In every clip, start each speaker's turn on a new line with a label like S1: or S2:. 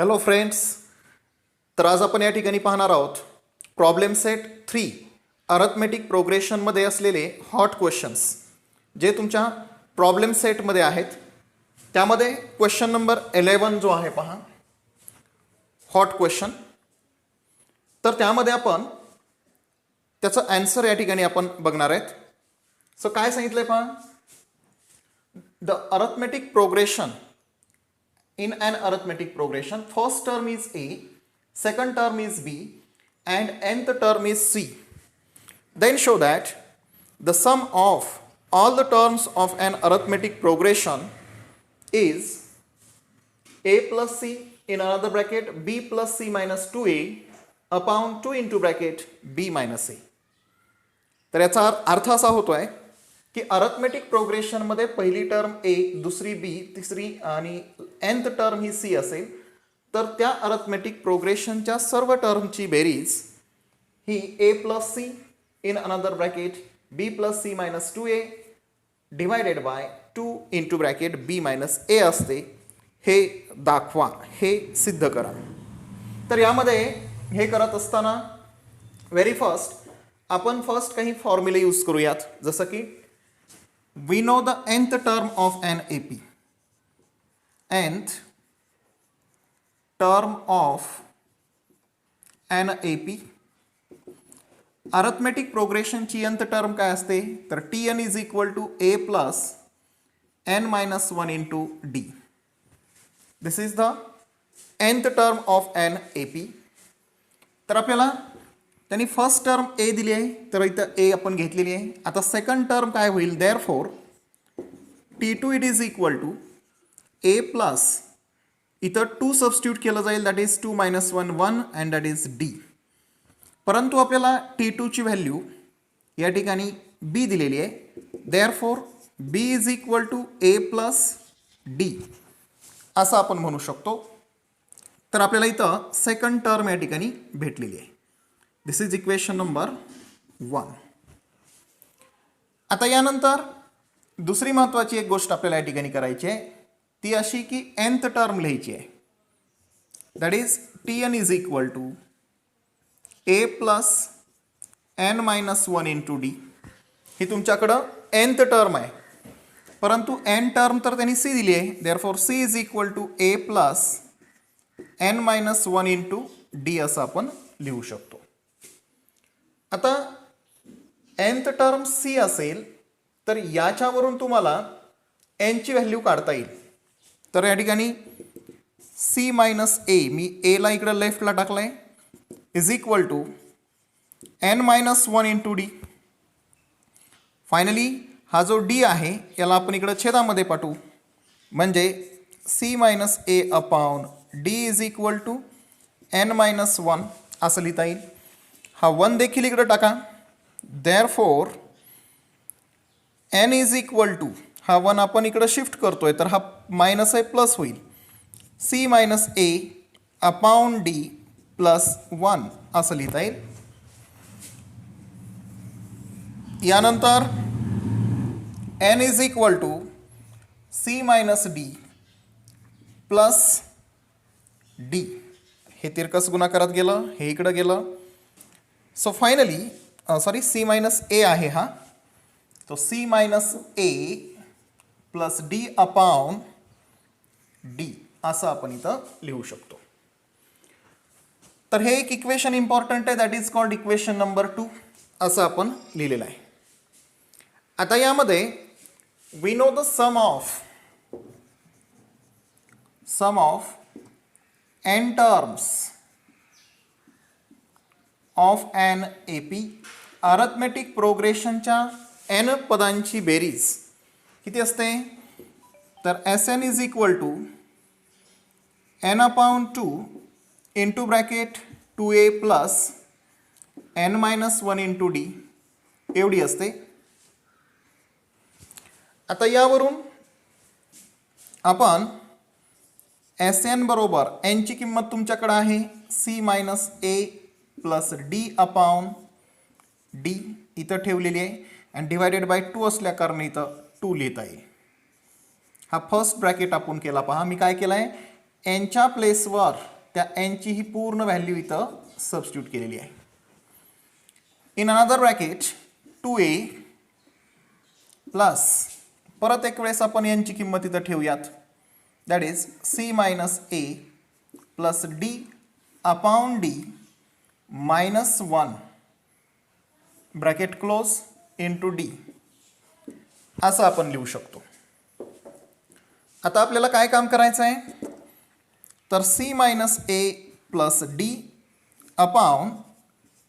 S1: Hello friends, तर आज आपण या ठिकाणी पाहणार आहोत प्रॉब्लेम सेट 3 अर्थमेटिक प्रोग्रेशनमध्ये असलेले हॉट क्वेश्चन्स जे तुमच्या प्रॉब्लेम सेटमध्ये आहेत. त्यामध्ये क्वेश्चन नंबर 11 जो आहे पहा, हॉट क्वेश्चन. तर त्यामध्ये आपण त्याचं ॲन्सर या ठिकाणी आपण बघणार आहेत. सो काय सांगितलंय पहा, the arithmetic progression in an arithmetic progression, first term is a, second term is b, and nth term is c. Then show that the sum of all the terms of an arithmetic progression is a plus c in another bracket b plus c minus 2a upon 2 into bracket b minus a. तर याचा अर्थ असा होतोय की arithmetic प्रोग्रेशनमध्ये पहिली term ए, दुसरी बी, तिसरी आणि nth टर्म ही सी असेल, तर त्या अर्थमेटिक प्रोग्रेशनच्या सर्व टर्मची बेरीज ही a plus c in another bracket b plus c minus 2a divided by 2 into bracket b minus a असते. हे दाखवा, हे सिद्ध करा. तर यामध्ये हे करत असताना व्हेरी फर्स्ट आपण काही फॉर्म्युले यूज करूयात. जसं की we know the nth term of an AP. Nth term of an AP. Arithmetic प्रोग्रेशनची nth टर्म काय असते, तर Tn is equal to a plus n minus 1 into d. This is the nth term of an AP. तर आपल्याला त्यांनी first term ए दिली आहे, तर इथं ए आपण घेतलेली आहे. आता सेकंड टर्म काय होईल, therefore T2 it is equal to A plus, इथं 2 सबस्टिट्यूट केलं जाईल, that is 2 minus 1 1 and that is D. परंतु आपल्याला T2 ची व्हॅल्यू या ठिकाणी बी दिलेली आहे, therefore B is equal to A plus D असं आपण म्हणू शकतो. तर आपल्याला इथं सेकंड टर्म या ठिकाणी भेटलेली आहे. दिस इज इक्वेशन नंबर 1. आता यानंतर दुसरी महत्त्वाची एक गोष्ट आपल्याला या ठिकाणी करायची आहे, ती अशी की nth टर्म लिहायची आहे. That is Tn is equal to A plus n minus 1 into d. ही तुमच्याकडं nth टर्म आहे, परंतु n टर्म तर त्यांनी सी दिली आहे, therefore C is equal to A plus n minus 1 into D असं आपण लिहू शकतो. आता nth टर्म सी असेल तर याच्यावरून तुम्हाला n ची व्हॅल्यू काढता येईल. तर या ठिकाणी सी मायनस ए, मी एला इकडं लेफ्टला टाकलं आहे, is equal to n minus 1 into D. Finally हा जो डी आहे याला आपण इकडं छेदामध्ये पाठवू, म्हणजे C minus A upon D is equal to n minus 1 असं लिहिता येईल. हा 1 देखील इकडे टाका, therefore n is equal to, हा 1 आपण इकडे शिफ्ट करतोय तर हा मायनस आहे प्लस होईल, C minus A upon D plus 1 असं लिहिता येईल. यानंतर n is equal to C minus D plus D. हे तिरकस गुणाकारात गेलं, हे इकडं गेलं. So finally C minus A आहे हा, तो C minus A plus D upon D असं आपण इथं लिहू शकतो. तर हे एक इक्वेशन इम्पॉर्टंट आहे, that is called equation number 2 असं आपण लिहिलेलं आहे. आता यामध्ये we know the sum of n terms of an AP. Arithmetic प्रोग्रेशनच्या n पदांची बेरीज किती असते, तर Sn is equal to n upon 2 into bracket 2a plus n minus 1 into d एवढी असते. आता यावरून आपण Sn बरोबर n ची किंमत तुमच्याकडे आहे C minus A plus D upon D इथं ठेवलेली आहे, आणि डिवायडेड बाय 2 असल्या कारण इथं 2 लिहिता येईल. हा फर्स्ट ब्रॅकेट आपण केला पहा. मी काय केलं आहे, एनच्या प्लेसवर त्या एनची ही पूर्ण व्हॅल्यू इथं सबस्टिट्यूट केलेली आहे. In another bracket 2a plus परत एक वेळेस आपण एनची किंमत इथं ठेवूयात. That is c minus a plus d upon d minus 1 bracket close into d असं आपण लिहू शकतो. आता आपल्याला काय काम करायचं आहे तर c minus a plus d upon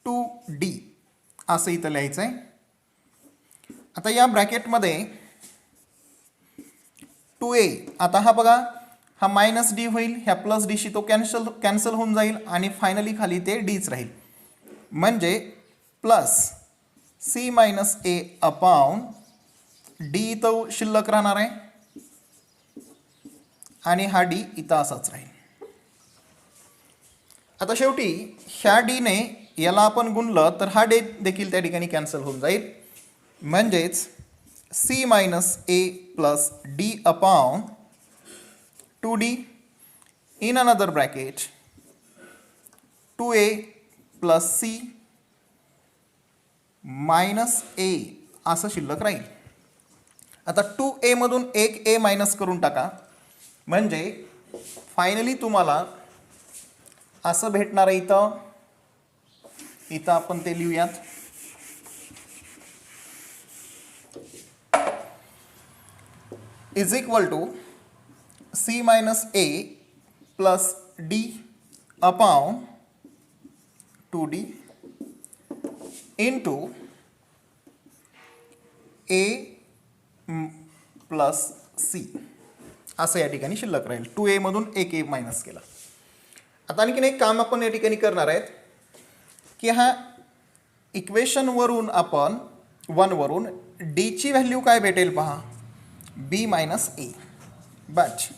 S1: 2d असं इथं लिहायचं आहे. आता या ब्रॅकेटमध्ये 2a आता हा बघा हा मायनस डी होईल, ह्या प्लस डीशी तो कॅन्सल होऊन जाईल आणि फायनली खाली ते डीच राहील. म्हणजे plus c minus a upon D इथं शिल्लक राहणार आहे आणि हा डी इथं असाच राहील. आता शेवटी ह्या डीने याला आपण गुणलं तर हा डे देखील त्या ठिकाणी कॅन्सल होऊन जाईल. म्हणजेच c minus a plus D upon 2d in another bracket 2a plus c minus a असं शिल्लक राहील. आता 2a मधून एक a मायनस करून टाका म्हणजे फायनली तुम्हाला असं भेटणार आहे. इथं आपण ते लिहूयात. Is equal to c minus a plus d upon 2d into a plus c असं या ठिकाणी शिल्लक राहील. 2a मधून एक a मायनस केला. आता आणखीन एक काम आपण या ठिकाणी करणार आहेत की हा इक्वेशनवरून आपण 1 वरून d ची व्हॅल्यू काय भेटेल पहा b minus a. But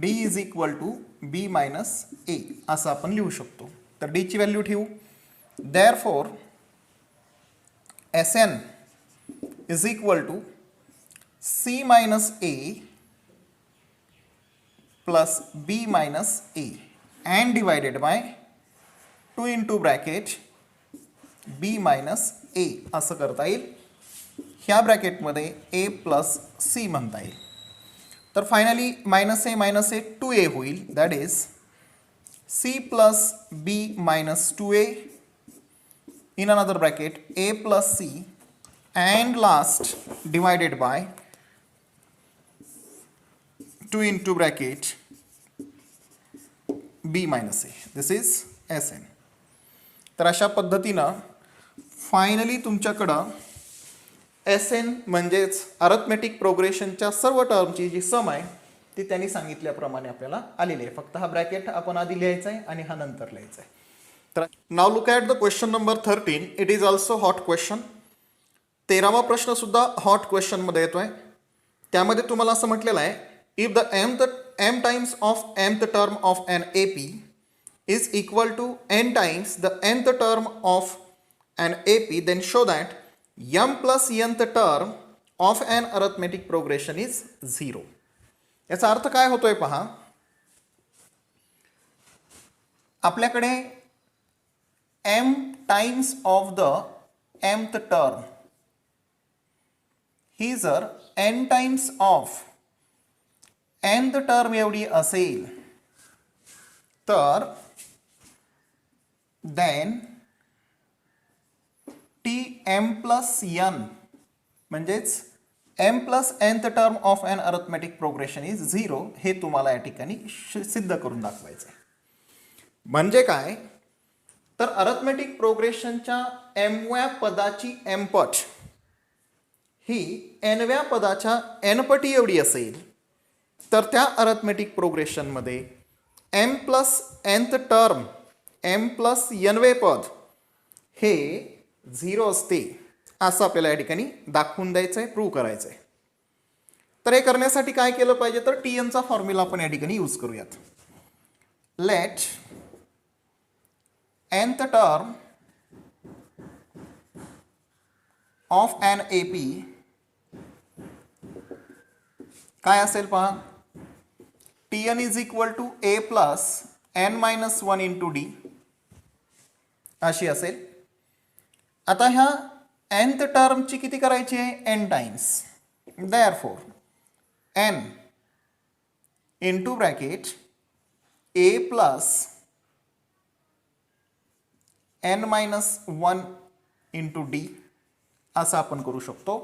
S1: d is equal to b minus a असं आपण लिहू शकतो. तर d ची व्हॅल्यू ठेवू. Therefore Sn is equal to c minus a plus b minus a and divided by 2 into bracket b minus a असं करता येईल. ह्या ब्रॅकेटमध्ये a प्लस c म्हणता येईल. तर फायनली मायनस ए 2a होईल. That is c plus b minus 2a in another bracket a plus c and last divided by 2 into bracket b minus a. This is Sn. तर अशा पद्धतीनं finally तुमच्याकडं Sn म्हणजेच arithmetic प्रोग्रेशनच्या सर्व टर्मची जी सम आहे ती त्यांनी सांगितल्याप्रमाणे आपल्याला आलेली आहे. फक्त हा ब्रॅकेट आपण आधी लिहायचा आहे आणि हा नंतर लिहायचा आहे. तर नाव look at the question number 13. It is also hot question. 13वा प्रश्न सुद्धा हॉट क्वेश्चनमध्ये येतोय. त्यामध्ये तुम्हाला असं म्हटलेलं आहे if the m times of mth term of an AP is equal to n times the nth term of an AP, then show that m plus nth term of an arithmetic progression is 0. याचा अर्थ काय होतोय पहा. आपल्याकडे m times of the mth term ही जर n times of nth term एवढी असेल तर then T M plus n म्हणजेच m plus nth term of an arithmetic progression is 0 हे तुम्हाला या ठिकाणी सिद्ध करून दाखवायचं आहे. म्हणजे काय तर अरिथमेटिक प्रोग्रेशनच्या mव्या पदाची m पट ही nव्या पदाच्या n पटी एवढी असेल तर त्या अरिथमेटिक प्रोग्रेशनमध्ये m plus nth term m plus nवे पद हे 0 असते असं आपल्याला या ठिकाणी दाखवून द्यायचं आहे, प्रूव्ह करायचं आहे. तर हे करण्यासाठी काय केलं पाहिजे तर tn चा फॉर्म्युला आपण या ठिकाणी यूज करूयात. Let nth term of an AP काय असेल पहा Tn is equal to A plus N minus one into D अशी असेल. आता ह्या nth टर्मची किती करायची आहे n times. Therefore n into bracket A plus N minus one into D असं आपण करू शकतो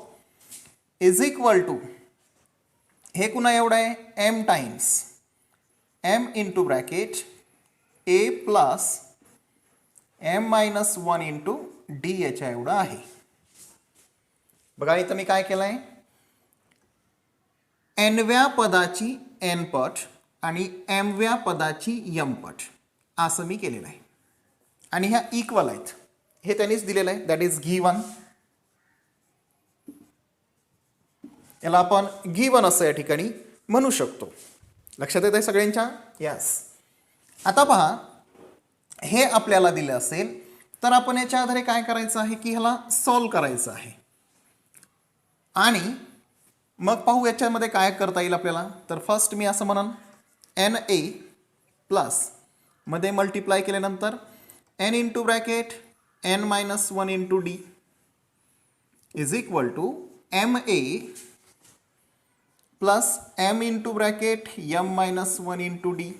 S1: इज इक्वल टू हे कुणा एवढं आहे M times M into bracket A plus M minus one into D याच्या एवढं आहे. बघा इथं मी काय केलं आहे एनव्या पदाची एन पट आणि एमव्या पदाची यम पट असं मी केलेलं आहे आणि ह्या इक्वल आहेत हे त्यांनीच दिलेलं आहे. That is given. याला आपण गिवन असं या ठिकाणी म्हणू शकतो. लक्षात येत आहे सगळ्यांच्या. यस. आता पहा हे आपल्याला दिलं असेल तर आपण याच्या आधारे काय करायचं आहे की ह्याला सॉल्व करायचं आहे आणि मग पाहू याच्यामध्ये काय करता येईल आपल्याला. तर फर्स्ट मी असं म्हणन एन ए प्लस मध्ये मल्टिप्लाय केल्यानंतर N into bracket N minus one into D is equal to M A plus M into bracket M minus one into D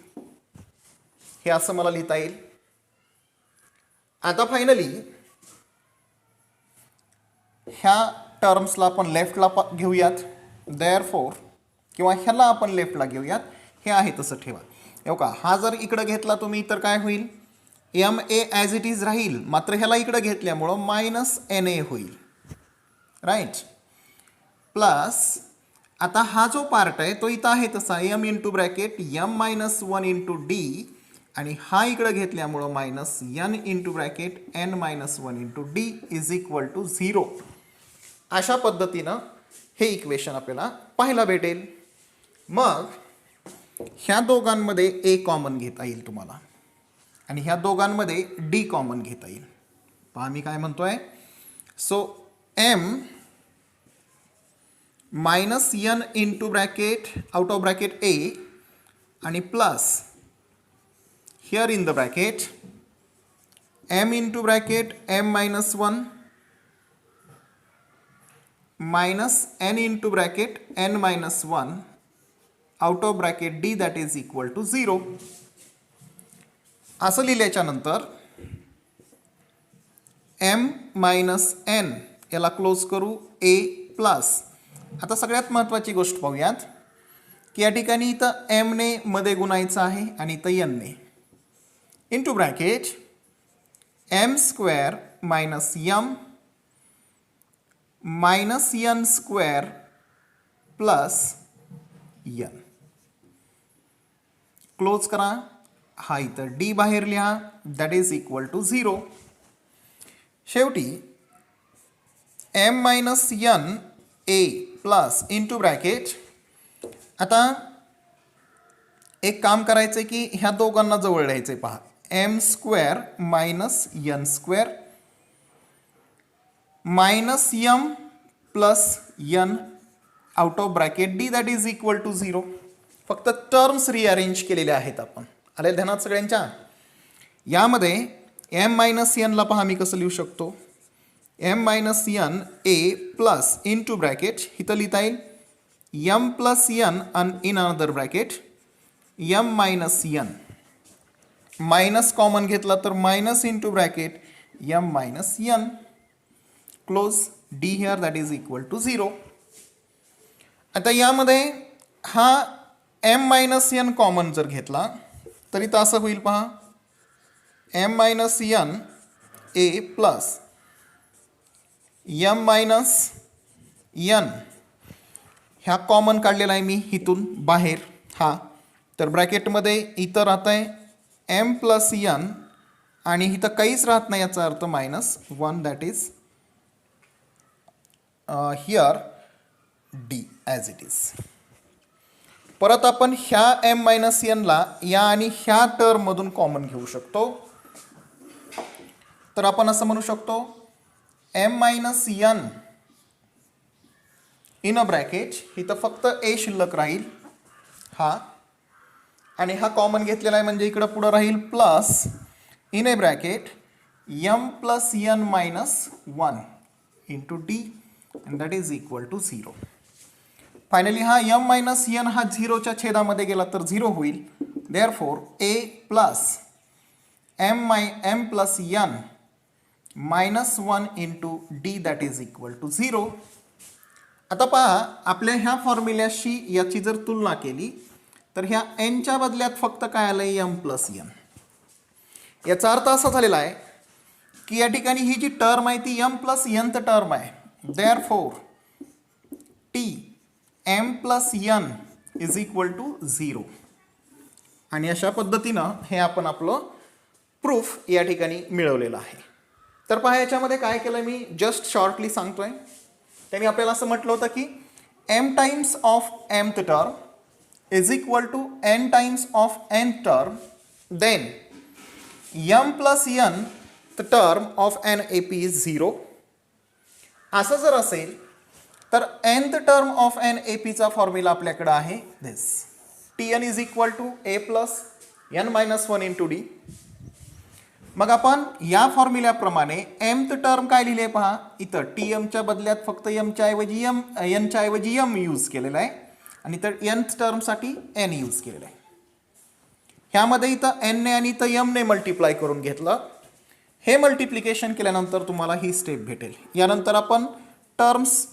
S1: हे असं मला लिहिता येईल. आता फायनली ह्या टर्म्सला आपण लेफ्टला घेऊयात. देअरफॉर किंवा ह्याला आपण लेफ्टला घेऊयात. हे आहे तसं ठेवा. हो का हा जर इकडं घेतला तुम्ही तर काय होईल M A as it is राहील मात्र ह्याला इकडं घेतल्यामुळं मायनस एन ए होईल. राईट. प्लस आता हा जो पार्ट आहे तो इथं आहे तसा M into bracket M minus one into D आणि हा इकडं घेतल्यामुळं minus N into bracket N minus one into D is equal to zero. अशा पद्धतीनं हे इक्वेशन आपल्याला पाहायला भेटेल. मग ह्या दोघांमध्ये ए कॉमन घेता येईल तुम्हाला आणि ह्या दोघांमध्ये डी कॉमन घेता येईल. पहा मी काय म्हणतोय. So M minus N into bracket out of bracket A आणि plus here in the bracket m into bracket m minus 1 minus n into bracket n minus 1 out of bracket d that is equal to 0 असं लिहिल्याच्या नंतर m minus n याला close करू a plus. आता सगळ्यात महत्त्वाची गोष्ट पाहूयात की या ठिकाणी इथं m ने मध्ये गुणायचं आहे आणि इथं n ने into bracket m square minus m minus n square plus n close करा. हा इथं d बाहेर लिहा दॅट इज इक्वल टू 0. शेवटी m minus n a plus into bracket. आता एक काम करायचं की ह्या दोघांना जवळ द्यायचं पहा M square minus N square minus M plus N out of bracket D that is equal to 0. फक्त टर्म्स रिअरेंज केलेले आहेत आपण. आले ध्यानात सगळ्यांच्या. यामध्ये एम मायनस एनला पहा मी कसं लिहू शकतो M minus N A plus into bracket इथं लिहिता येईल M plus N in another bracket M minus N minus common घेतला तर minus into bracket M minus N close D here that is equal to 0. आता यामध्ये हा M minus N common जर घेतला तरी तर असं होईल पहा M minus N A plus M minus N ह्या कॉमन काढलेला आहे मी इथून बाहेर. हा तर ब्रॅकेटमध्ये इथं राहत आहे एम प्लस एन आणि इथं काहीच राहत नाही याचा अर्थ minus one that is here D as it is. परत आपण ह्या एम मायनस एनला या आणि ह्या टर्ममधून कॉमन घेऊ शकतो. तर आपण असं म्हणू शकतो M minus N in a bracket इथं फक्त ए शिल्लक राहील. हा आणि हा कॉमन घेतलेला आहे म्हणजे इकडं पुढं राहील plus in a bracket m plus n minus 1 into D and that is equal to 0. Finally हा m मायनस n हा 0च्या छेदामध्ये गेला तर 0 होईल. Therefore a plus m plus n minus 1 into D that is equal to 0. आता पहा आपल्या ह्या फॉर्म्युल्याशी याची जर तुलना केली तर ह्या nच्या बदल्यात फक्त काय आलं आहे m प्लस n. याचा अर्थ असा झालेला आहे की या ठिकाणी ही जी टर्म आहे ती m प्लस n टर्म आहे. Therefore t m plus n is equal to 0. आणि अशा पद्धतीनं हे आपण आपलं प्रूफ या ठिकाणी मिळवलेलं आहे. तर पहा याच्यामध्ये काय केलं मी जस्ट शॉर्टली सांगतोय. त्यांनी आपल्याला असं म्हटलं होतं की m times of mth term is equal to n times of n term then m plus n term of n AP is 0. असं जर असेल तर nth term of n AP चा फॉर्म्युला आपल्याकडे आहे this Tn is equal to a plus n minus 1 into D. मग आपण या फॉर्म्युल्याप्रमाणे mth टर्म काय लिहिले पहा इथं Tmच्या बदल्यात फक्त mच्या ऐवजी nच्या ऐवजी m यूज केलेला आहे आणि तर nth टर्मसाठी n यूज केलेला आहे. ह्यामध्ये इथं n ने आणि इथं m ने मल्टिप्लाय करून घेतलं. हे मल्टिप्लिकेशन केल्यानंतर तुम्हाला ही स्टेप भेटेल. यानंतर आपण टर्म्स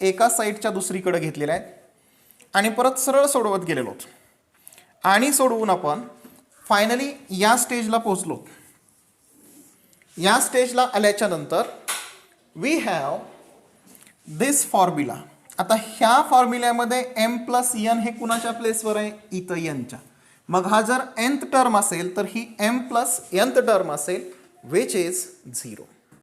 S1: एका साईडच्या दुसरीकडे घेतलेल्या आहेत आणि परत सरळ सोडवत गेलेलो आणि सोडवून आपण फायनली या स्टेजला पोहोचलो. या स्टेजला आल्याच्या नंतर वी हॅव दिस फॉर्म्युला. आता ह्या फॉर्म्युल्यामध्ये m प्लस n हे कुणाच्या प्लेसवर आहे इथं nच्या. मग हा जर nth टर्म असेल तर ही m प्लस nth टर्म असेल विच इज 0.